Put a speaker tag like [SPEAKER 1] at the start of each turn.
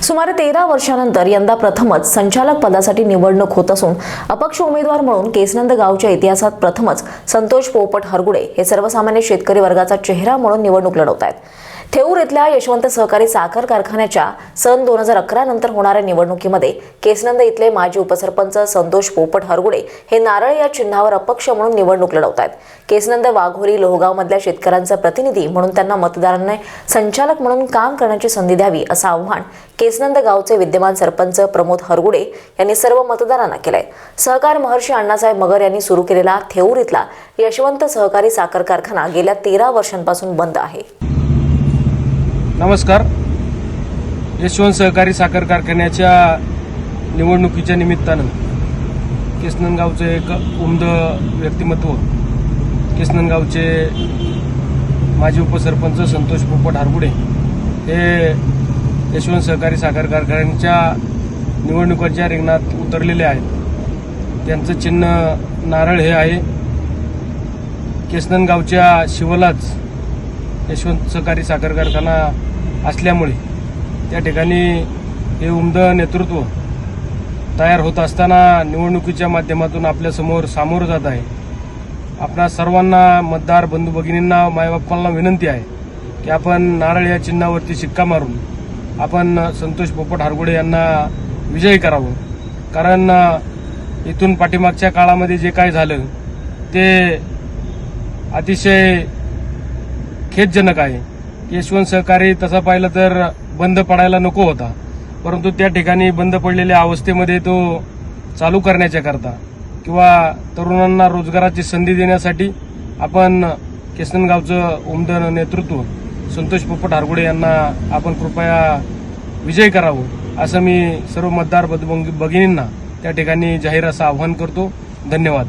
[SPEAKER 1] सुमारे 13 वर्षांनंतर यंदा प्रथमच संचालक पदासाठी निवडणूक होत असून अपक्ष उमेदवार म्हणून केसनंद गावच्या इतिहासात प्रथमच संतोष पोपट हरगुडे हे सर्वसामान्य शेतकरी वर्गाचा चेहरा म्हणून निवडणूक लढवत आहेत। थेऊर इथल्या यशवंत सहकारी साखर कारखान्याच्या सन 2011 नंतर होणाऱ्या निवडणुकीमध्ये केसनंद इथले माजी उपसरपंच संतोष पोपट हरगुडे हे नारळ या चिन्हावर अपक्ष म्हणून निवडणूक लढवत आहेत। केसनंद वाघोली लोहगावमधल्या शेतकऱ्यांचा प्रतिनिधी म्हणून त्यांना मतदारांनी संचालक म्हणून काम करण्याची संधी द्यावी असं आव्हान केसनंद गावचे विद्यमान सरपंच प्रमोद हरगुडे यांनी सर्व मतदारांना केलंय। सहकार महर्षी अण्णासाहेब मगर यांनी सुरू केलेला थेऊर इथला यशवंत सहकारी साखर कारखाना गेल्या 13 वर्षांपासून बंद आहे।
[SPEAKER 2] नमस्कार। यशवंत सहकारी साखर कारखान्याच्या निवडणुकीच्या निमित्तानं केसनंदगावचं एक उमद व्यक्तिमत्व, केसनंदगावचे माजी उपसरपंच संतोष पोपट हरगुडे हे यशवंत सहकारी साखर कारखान्याच्या निवडणुकीच्या रिंगणात उतरलेले आहेत। त्यांचं चिन्ह नारळ हे आहे। केसनंदगावच्या शिवलाच यशवंत सहकारी साखर कारखाना असल्यामुळे त्या ठिकाणी हे उमद नेतृत्व तयार होत असताना निवडणुकीच्या माध्यमातून आपल्यासमोर सामोरं जात आहे। आपणा सर्वांना मतदार बंधू भगिनींना मायबापांना विनंती आहे की आपण नारळ या चिन्हावरती शिक्का मारून आपण संतोष पोपट हरगुडे यांना विजयी करावं। कारण इथून पाठीमागच्या काळामध्ये जे काय झालं ते अतिशय खेदजनक आहे। यशवंत सहकारी तसा पाहिलं तर बंद पडायला नको होता, परंतु त्या ठिकाणी बंद पडलेल्या अवस्थेमध्ये तो चालू करण्याच्या करता किंवा तरुणांना रोजगाराची संधी देण्यासाठी आपण केसनंदगावचं उमद नेतृत्व संतोष पोपट हरगुडे यांना आपण कृपया विजयी करावं असं मी सर्व मतदार भगिनींना त्या ठिकाणी जाहीर असं आवाहन करतो। धन्यवाद।